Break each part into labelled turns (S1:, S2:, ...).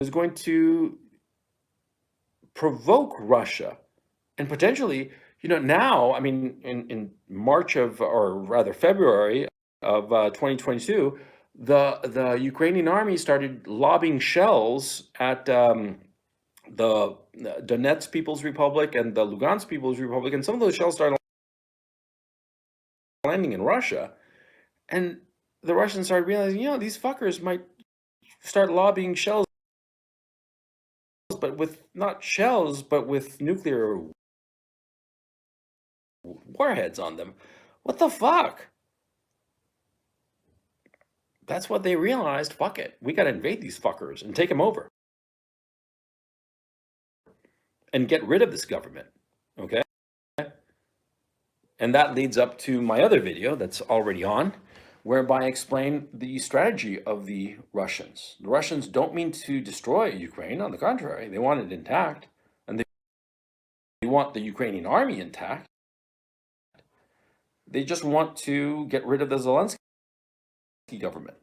S1: is going to provoke Russia and potentially, now, I mean, in March or rather February of 2022, the Ukrainian army started lobbing shells at the Donetsk People's Republic and the Lugansk People's Republic, and some of those shells started landing in Russia, and the Russians started realizing, these fuckers might start lobbing shells, but with not shells, but with nuclear warheads on them. What the fuck? That's what they realized. Fuck it. We got to invade these fuckers and take them over and get rid of this government. Okay? And that leads up to my other video that's already on, whereby I explain the strategy of the Russians. The Russians don't mean to destroy Ukraine. On the contrary, they want it intact. And they want the Ukrainian army intact. They just want to get rid of the Zelensky government.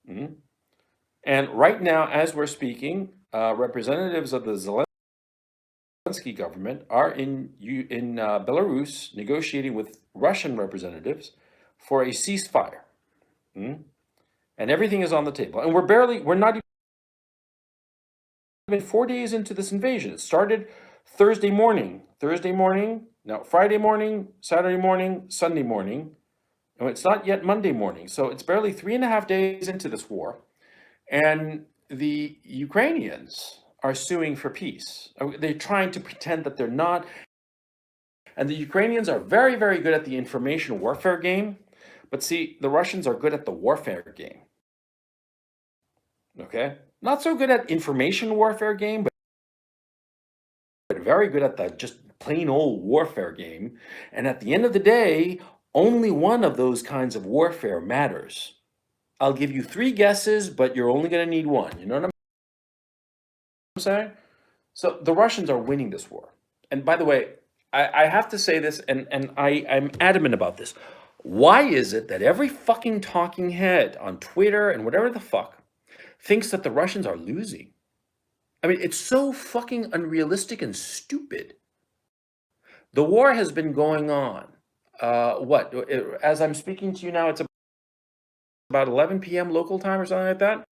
S1: Mm-hmm. And right now, as we're speaking, representatives of the Zelensky government are in Belarus negotiating with Russian representatives for a ceasefire. Mm-hmm. And everything is on the table. And we're not even 4 days into this invasion. It started Friday morning, Saturday morning, Sunday morning. And it's not yet Monday morning. So it's barely 3.5 days into this war. And the Ukrainians are suing for peace. They're trying to pretend that they're not. And the Ukrainians are very, very good at the information warfare game. But see, the Russians are good at the warfare game. Okay? Not so good at information warfare game, but very good at the just plain old warfare game. And at the end of the day, only one of those kinds of warfare matters. I'll give you 3 guesses, but you're only going to need 1. You know what I'm saying? So the Russians are winning this war. And by the way, I have to say this, and I'm adamant about this. Why is it that every fucking talking head on Twitter and whatever the fuck thinks that the Russians are losing? I mean, it's so fucking unrealistic and stupid. The war has been going on. As I'm speaking to you now, it's about 11 p.m. local time or something like that.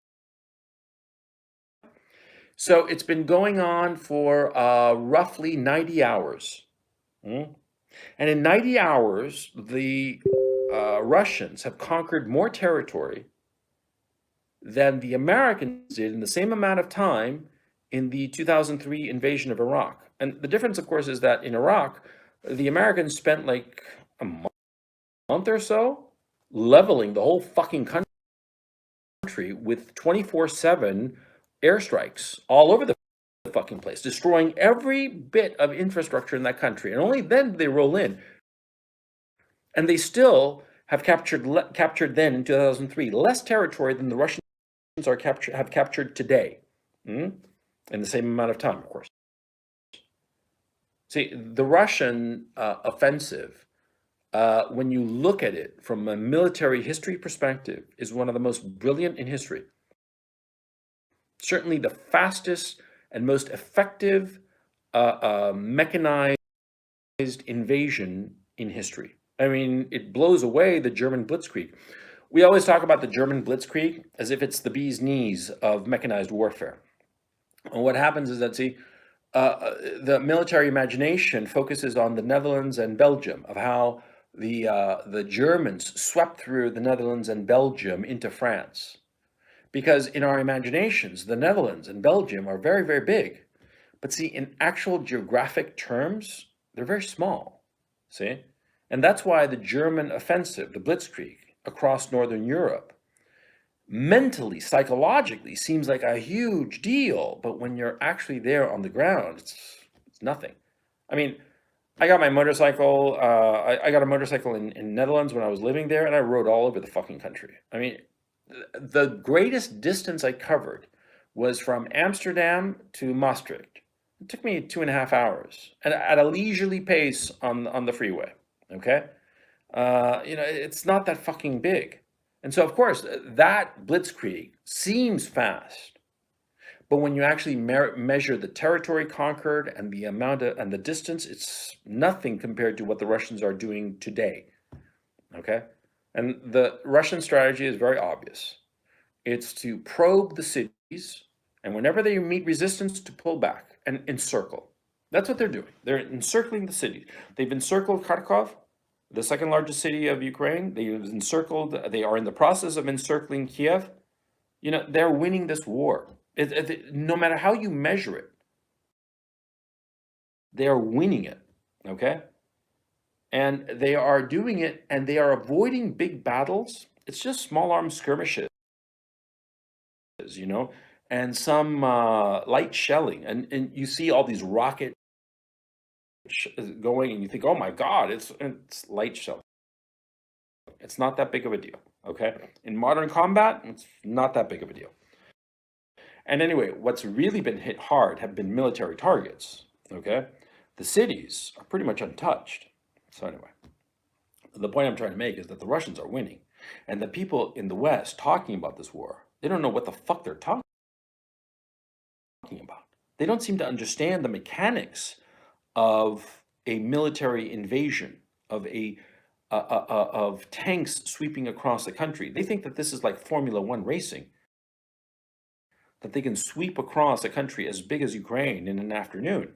S1: So it's been going on for roughly 90 hours. And in 90 hours, the Russians have conquered more territory than the Americans did in the same amount of time in the 2003 invasion of Iraq. And the difference, of course, is that in Iraq, the Americans spent like a month or so leveling the whole fucking country with 24/7 airstrikes all over the fucking place, destroying every bit of infrastructure in that country. And only then do they roll in. And they still have captured then in 2003 less territory than the Russians have captured today, in the same amount of time, of course. See, the Russian offensive, when you look at it from a military history perspective, is one of the most brilliant in history. Certainly the fastest and most effective mechanized invasion in history. I mean, it blows away the German Blitzkrieg. We always talk about the German Blitzkrieg as if it's the bee's knees of mechanized warfare. And what happens is that, see, the military imagination focuses on the Netherlands and Belgium, of how the Germans swept through the Netherlands and Belgium into France. Because in our imaginations, the Netherlands and Belgium are very, very big. But see, in actual geographic terms, they're very small, see? And that's why the German offensive, the Blitzkrieg, across Northern Europe, mentally, psychologically, seems like a huge deal. But when you're actually there on the ground, it's nothing. I mean, I got my motorcycle, I got a motorcycle in Netherlands when I was living there, and I rode all over the fucking country. I mean, the greatest distance I covered was from Amsterdam to Maastricht. It took me 2.5 hours, and at a leisurely pace on the freeway. Okay, it's not that fucking big, and so of course that Blitzkrieg seems fast, But when you actually measure the territory conquered and the amount of, and the distance, it's nothing compared to what the Russians are doing today. Okay? And the Russian strategy is very obvious. It's to probe the cities, and whenever they meet resistance, to pull back and encircle. That's what they're doing. They're encircling the cities. They've encircled Kharkov, the second largest city of Ukraine. They are in the process of encircling Kiev. You know, they're winning this war. No matter how you measure it, they are winning it, okay? And they are doing it, and they are avoiding big battles. It's just small arms skirmishes, you know, and some light shelling. And you see all these rockets going, and you think, oh my God, it's light shelling. It's not that big of a deal, okay? In modern combat, it's not that big of a deal. And anyway, what's really been hit hard have been military targets, okay? The cities are pretty much untouched. So anyway, the point I'm trying to make is that the Russians are winning. And the people in the West talking about this war, they don't know what the fuck they're talking about. They don't seem to understand the mechanics of a military invasion, of tanks sweeping across the country. They think that this is like Formula One racing, that they can sweep across a country as big as Ukraine in an afternoon.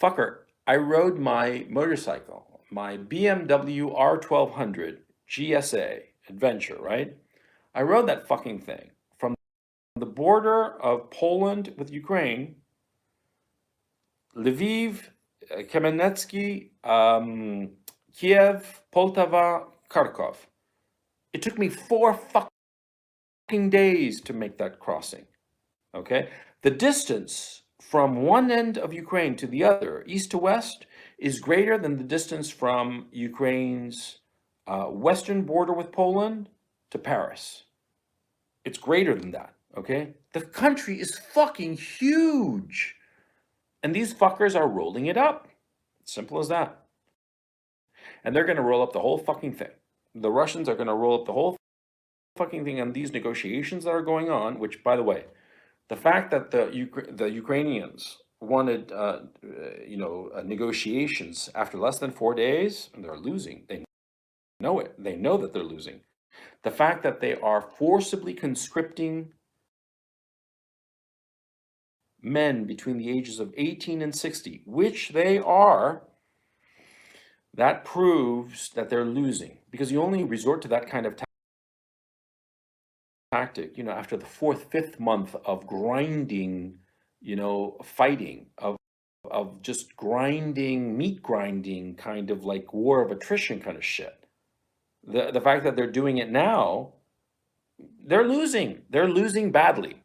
S1: Fucker, I rode my motorcycle, my BMW R1200 GSA Adventure, right? I rode that fucking thing from the border of Poland with Ukraine, Lviv, Kamenetsky, Kiev, Poltava, Kharkov. It took me 4 fucking days to make that crossing, okay? The distance from one end of Ukraine to the other, east to west, is greater than the distance from Ukraine's western border with Poland to Paris. It's greater than that, okay? The country is fucking huge. And these fuckers are rolling it up. Simple as that. And they're going to roll up the whole fucking thing. The Russians are going to roll up the whole fucking thing on these negotiations that are going on, which, by the way, the fact that the Ukrainians wanted, negotiations after less than 4 days, and they're losing. They know it. They know that they're losing. The fact that they are forcibly conscripting men between the ages of 18 and 60, which they are, that proves that they're losing, because you only resort to that kind of tactic, after the 4th, 5th month of grinding, fighting, of just grinding, meat grinding, kind of like war of attrition kind of shit. The fact that they're doing it now, they're losing. They're losing badly.